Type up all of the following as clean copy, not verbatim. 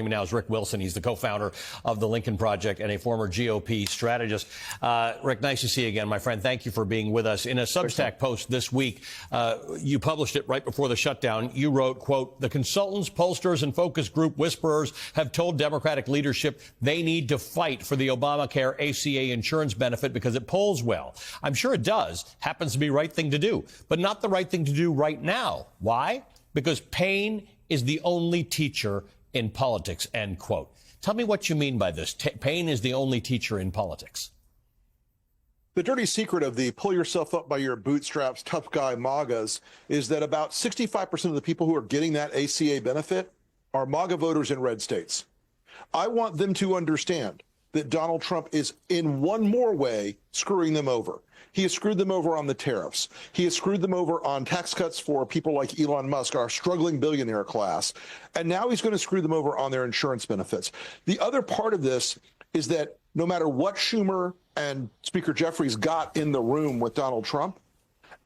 me now is Rick Wilson. He's the co-founder of the Lincoln Project and a former GOP strategist. Rick, nice to see you again, my friend. Thank you for being with us. In a Substack post this week, you published it right before the shutdown. You wrote, quote, "The consultants, pollsters, and focus group whisperers have told Democratic leadership they need to fight for the Obamacare ACA insurance benefit because it polls well. I'm sure it does. Happens to be the right thing to do, but not the right thing to do right now. Why? Because pain is the only teacher in politics," end quote. Tell me what you mean by this. Pain is the only teacher in politics. The dirty secret of the pull yourself up by your bootstraps, tough guy MAGAs is that about 65% of the people who are getting that ACA benefit are MAGA voters in red states. I want them to understand that Donald Trump is in one more way screwing them over. He has screwed them over on the tariffs. He has screwed them over on tax cuts for people like Elon Musk, our struggling billionaire class. And now he's going to screw them over on their insurance benefits. The other part of this is that no matter what Schumer and Speaker Jeffries got in the room with Donald Trump,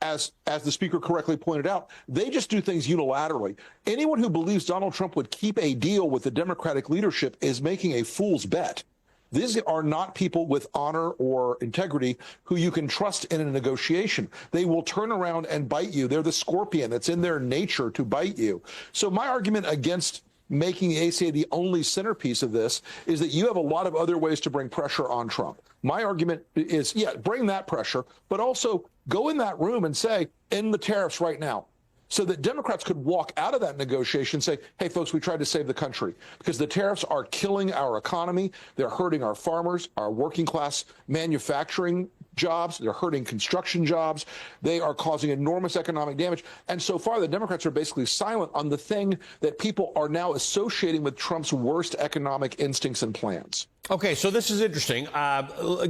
as the speaker correctly pointed out, they just do things unilaterally. Anyone who believes Donald Trump would keep a deal with the Democratic leadership is making a fool's bet. These are not people with honor or integrity who you can trust in a negotiation. They will turn around and bite you. They're the scorpion. It's in their nature to bite you. So my argument against making the ACA the only centerpiece of this is that you have a lot of other ways to bring pressure on Trump. My argument is, yeah, bring that pressure, but also go in that room and say, end the tariffs right now, so that Democrats could walk out of that negotiation and say, hey, folks, we tried to save the country, because the tariffs are killing our economy. They're hurting our farmers, our working class manufacturing jobs. They're hurting construction jobs. They are causing enormous economic damage. And so far, the Democrats are basically silent on the thing that people are now associating with Trump's worst economic instincts and plans. Okay, so this is interesting.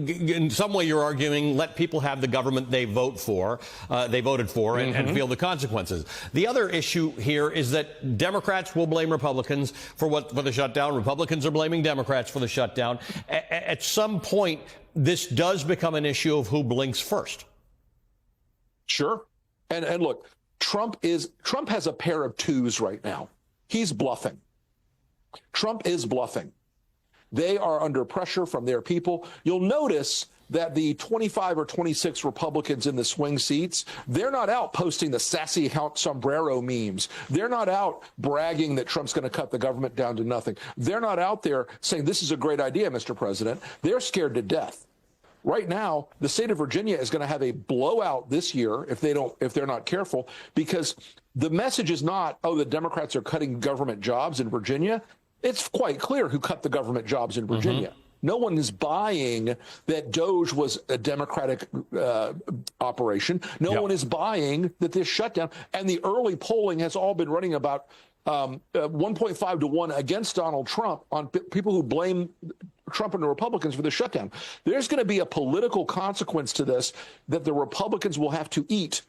In some way, you're arguing let people have the government they voted for, and feel the consequences. The other issue here is that Democrats will blame Republicans for the shutdown. Republicans are blaming Democrats for the shutdown. At some point, this does become an issue of who blinks first. Sure. And look, Trump has a pair of twos right now. He's bluffing. Trump is bluffing. They are under pressure from their people. You'll notice that the 25 or 26 Republicans in the swing seats, they're not out posting the sassy Count Sombrero memes. They're not out bragging that Trump's going to cut the government down to nothing. They're not out there saying this is a great idea, Mr. President. They're scared to death. Right now, the state of Virginia is going to have a blowout this year if they're not careful, because the message is not, oh, the Democrats are cutting government jobs in Virginia. It's quite clear who cut the government jobs in Virginia. No one is buying that DOGE was a Democratic operation. No one is buying that this shutdown. And the early polling has all been running about 1.5 to 1 against Donald Trump on people who blame Trump and the Republicans for the shutdown. There's going to be a political consequence to this that the Republicans will have to eat.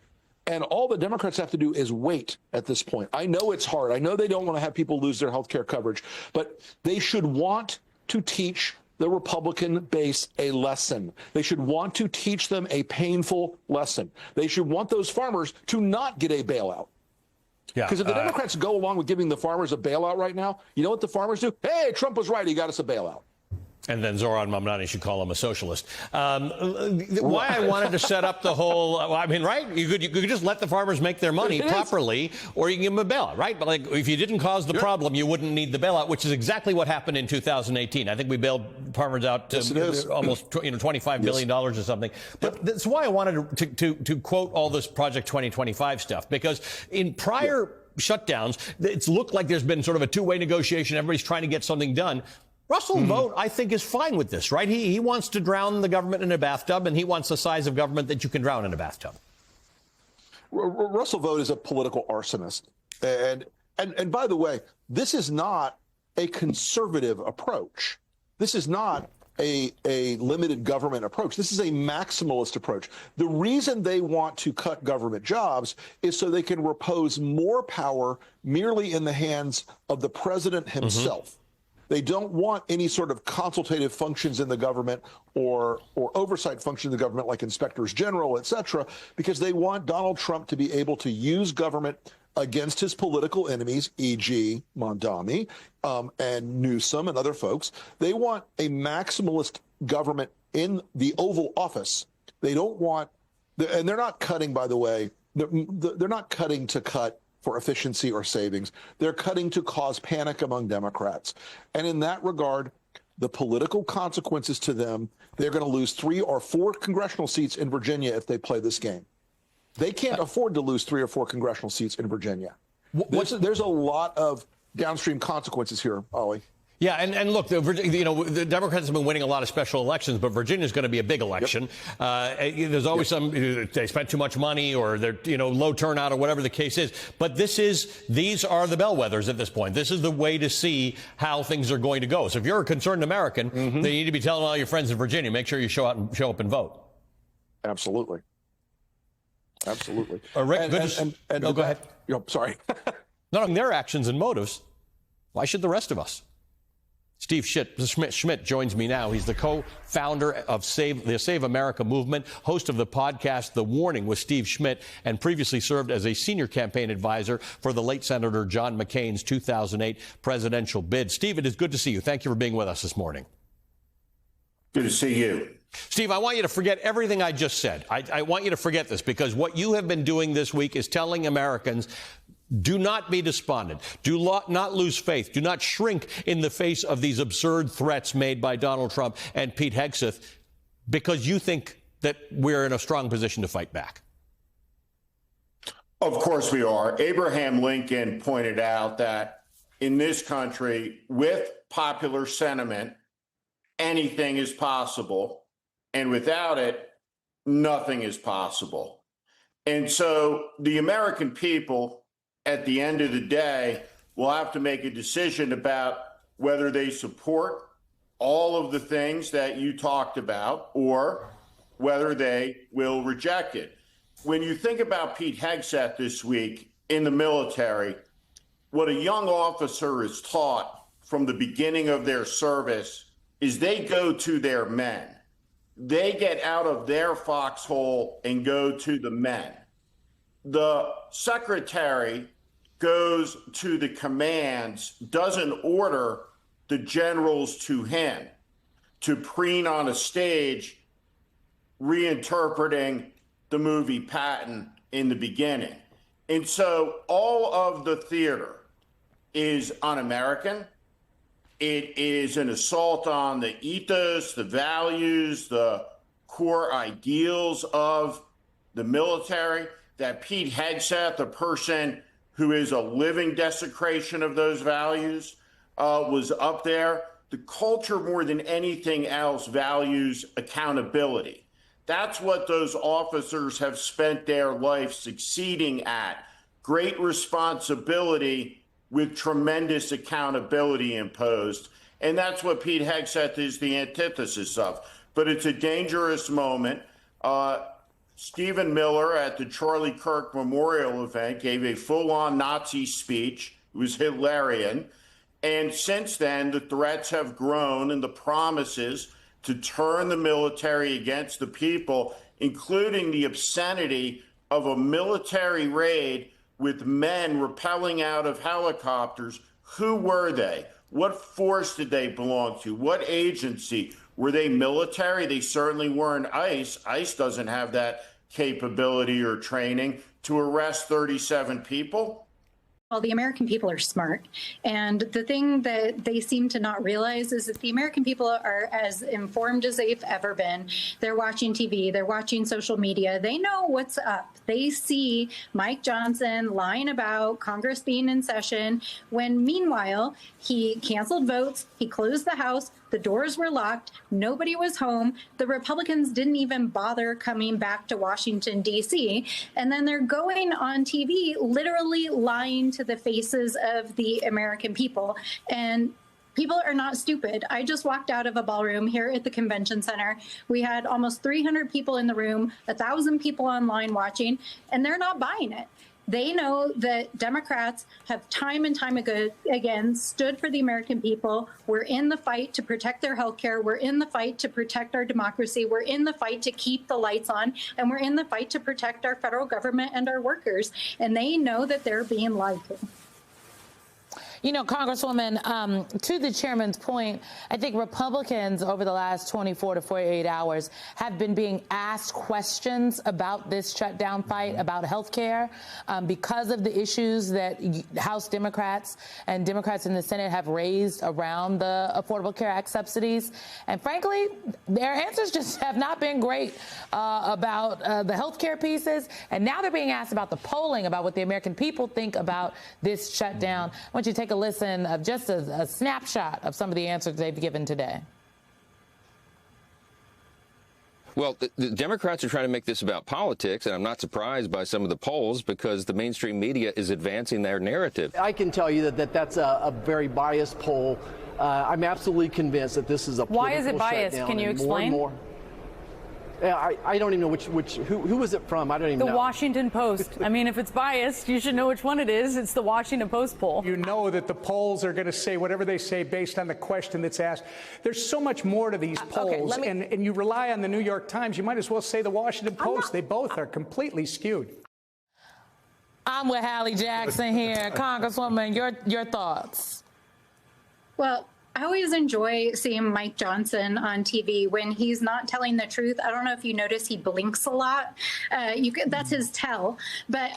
And all the Democrats have to do is wait at this point. I know it's hard. I know they don't want to have people lose their health care coverage, but they should want to teach the Republican base a lesson. They should want to teach them a painful lesson. They should want those farmers to not get a bailout. Yeah, because if the Democrats go along with giving the farmers a bailout right now, you know what the farmers do? Hey, Trump was right. He got us a bailout. And then Zoran Mamdani should call him a socialist. Why I wanted to set up the whole, right? You could just let the farmers make their money properly, or you can give them a bailout, right? But like, if you didn't cause the problem, you wouldn't need the bailout, which is exactly what happened in 2018. I think we bailed farmers out to almost $25 billion or something. But that's why I wanted to quote all this Project 2025 stuff, because in prior shutdowns, it's looked like there's been sort of a two-way negotiation. Everybody's trying to get something done. Russell Vought, I think, is fine with this, right? He wants to drown the government in a bathtub, and he wants the size of government that you can drown in a bathtub. Russell Vought is a political arsonist. And by the way, this is not a conservative approach. This is not a limited government approach. This is a maximalist approach. The reason they want to cut government jobs is so they can repose more power merely in the hands of the president himself. They don't want any sort of consultative functions in the government or oversight functions in the government like inspectors general, et cetera, because they want Donald Trump to be able to use government against his political enemies, e.g. Mondami and Newsom and other folks. They want a maximalist government in the Oval Office. They don't want, and they're not cutting, by the way, they're not cutting to cut for efficiency or savings. They're cutting to cause panic among Democrats. And in that regard, the political consequences to them, they're going to lose 3 or 4 congressional seats in Virginia if they play this game. They can't afford to lose 3 or 4 congressional seats in Virginia. There's a lot of downstream consequences here, Ollie. Yeah, and look, the Democrats have been winning a lot of special elections, but Virginia is going to be a big election. Yep. There's always they spent too much money, or they're low turnout, or whatever the case is. But these are the bellwethers at this point. This is the way to see how things are going to go. So if you're a concerned American, then you need to be telling all your friends in Virginia, make sure you show up and vote. Absolutely. Absolutely. Rick, go ahead. Sorry. Not on their actions and motives. Why should the rest of us? Steve Schmidt joins me now. He's the co-founder of the Save America movement, host of the podcast The Warning with Steve Schmidt, and previously served as a senior campaign advisor for the late Senator John McCain's 2008 presidential bid. Steve, it is good to see you. Thank you for being with us this morning. Good to see you. Steve, I want you to forget everything I just said. I want you to forget this, because what you have been doing this week is telling Americans, do not be despondent. Do not lose faith. Do not shrink in the face of these absurd threats made by Donald Trump and Pete Hegseth, because you think that we're in a strong position to fight back. Of course we are. Abraham Lincoln pointed out that in this country, with popular sentiment, anything is possible. And without it, nothing is possible. And so the American people, at the end of the day, will have to make a decision about whether they support all of the things that you talked about or whether they will reject it. When you think about Pete Hegseth this week in the military, what a young officer is taught from the beginning of their service is they go to their men. They get out of their foxhole and go to the men. The secretary goes to the commands, doesn't order the generals to him to preen on a stage, reinterpreting the movie Patton in the beginning. And so all of the theater is un-American. It is an assault on the ethos, the values, the core ideals of the military. That Pete Hegseth, a person who is a living desecration of those values, was up there. The culture, more than anything else, values accountability. That's what those officers have spent their life succeeding at. Great responsibility with tremendous accountability imposed. And that's what Pete Hegseth is the antithesis of. But it's a dangerous moment. Stephen Miller at the Charlie Kirk Memorial event gave a full-on Nazi speech. It was Hitlerian. And since then, the threats have grown and the promises to turn the military against the people, including the obscenity of a military raid with men rappelling out of helicopters. Who were they? What force did they belong to? What agency? Were they military? They certainly weren't ICE. ICE doesn't have that capability or training to arrest 37 people. Well, the American people are smart. And the thing that they seem to not realize is that the American people are as informed as they've ever been. They're watching TV, they're watching social media. They know what's up. They see Mike Johnson lying about Congress being in session when meanwhile, he canceled votes, he closed the House, the doors were locked, nobody was home. The Republicans didn't even bother coming back to Washington, D.C. And then they're going on TV, literally lying to the faces of the American people. And people are not stupid. I just walked out of a ballroom here at the convention center. We had almost 300 people in the room, 1,000 people online watching, and they're not buying it. They know that Democrats have time and time again stood for the American people. We're in the fight to protect their health care. We're in the fight to protect our democracy. We're in the fight to keep the lights on. And we're in the fight to protect our federal government and our workers. And they know that they're being lied to. You know, Congresswoman, to the chairman's point, I think Republicans over the last 24 to 48 hours have been being asked questions about this shutdown fight, about health care, because of the issues that House Democrats and Democrats in the Senate have raised around the Affordable Care Act subsidies. And frankly, their answers just have not been great about the health care pieces. And now they're being asked about the polling, about what the American people think about this shutdown. I want you to take a listen of just a snapshot of some of the answers they've given today. Well, the Democrats are trying to make this about politics, and I'm not surprised by some of the polls because the mainstream media is advancing their narrative. I can tell you that's a very biased poll. I'm absolutely convinced that this is a political shutdown. Why is it biased? Can you explain? I don't even know who was it from? I don't even know. The Washington Post. I mean, if it's biased, you should know which one it is. It's the Washington Post poll. You know that the polls are going to say whatever they say based on the question that's asked. There's so much more to these polls, and you rely on the New York Times. You might as well say the Washington Post. They both are completely skewed. I'm with Hallie Jackson here. Congresswoman, your thoughts? Well, I always enjoy seeing Mike Johnson on TV when he's not telling the truth. I don't know if you notice he blinks a lot. That's his tell. But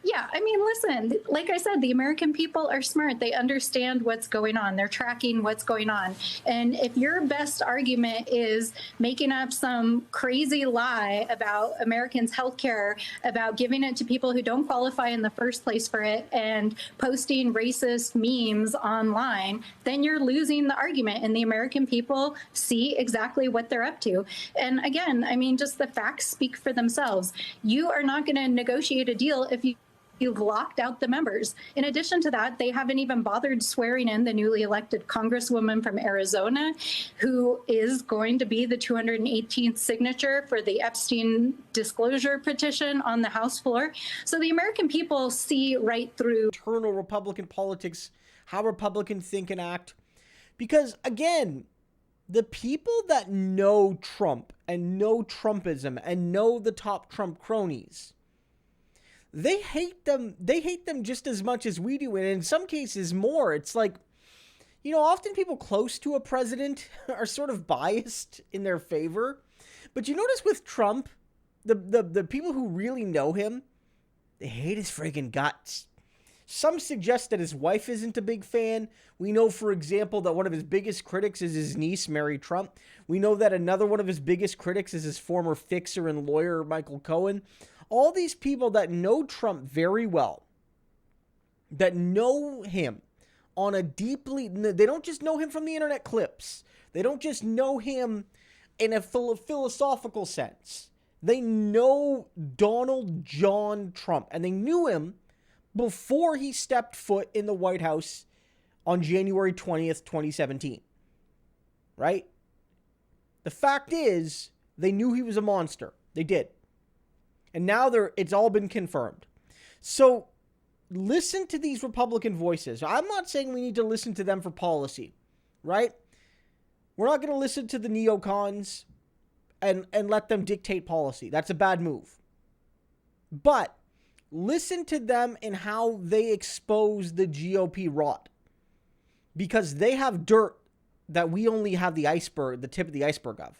yeah, I mean, listen, like I said, the American people are smart. They understand what's going on. They're tracking what's going on. And if your best argument is making up some crazy lie about Americans' health care, about giving it to people who don't qualify in the first place for it, and posting racist memes online, then you're losing the argument, and the American people see exactly what they're up to. And again, I mean, just the facts speak for themselves. You are not going to negotiate a deal if you've locked out the members. In addition to that, they haven't even bothered swearing in the newly elected Congresswoman from Arizona, who is going to be the 218th signature for the Epstein disclosure petition on the House floor. So the American people see right through internal Republican politics, how Republicans think and act. Because, again, the people that know Trump and know Trumpism and know the top Trump cronies, they hate them. They hate them just as much as we do, and in some cases more. It's like, you know, often people close to a president are sort of biased in their favor. But you notice with Trump, the people who really know him, they hate his friggin' guts. Some suggest that his wife isn't a big fan. We know, for example, that one of his biggest critics is his niece, Mary Trump. We know that another one of his biggest critics is his former fixer and lawyer, Michael Cohen. All these people that know Trump very well, that know him on a deeply... They don't just know him from the internet clips. They don't just know him in a philosophical sense. They know Donald John Trump, and they knew him before he stepped foot in the White House on January 20th, 2017. Right? The fact is, they knew he was a monster. They did. And now it's all been confirmed. So, listen to these Republican voices. I'm not saying we need to listen to them for policy. Right? We're not going to listen to the neocons and let them dictate policy. That's a bad move. But listen to them and how they expose the GOP rot. Because they have dirt that we only have the iceberg, the tip of the iceberg of.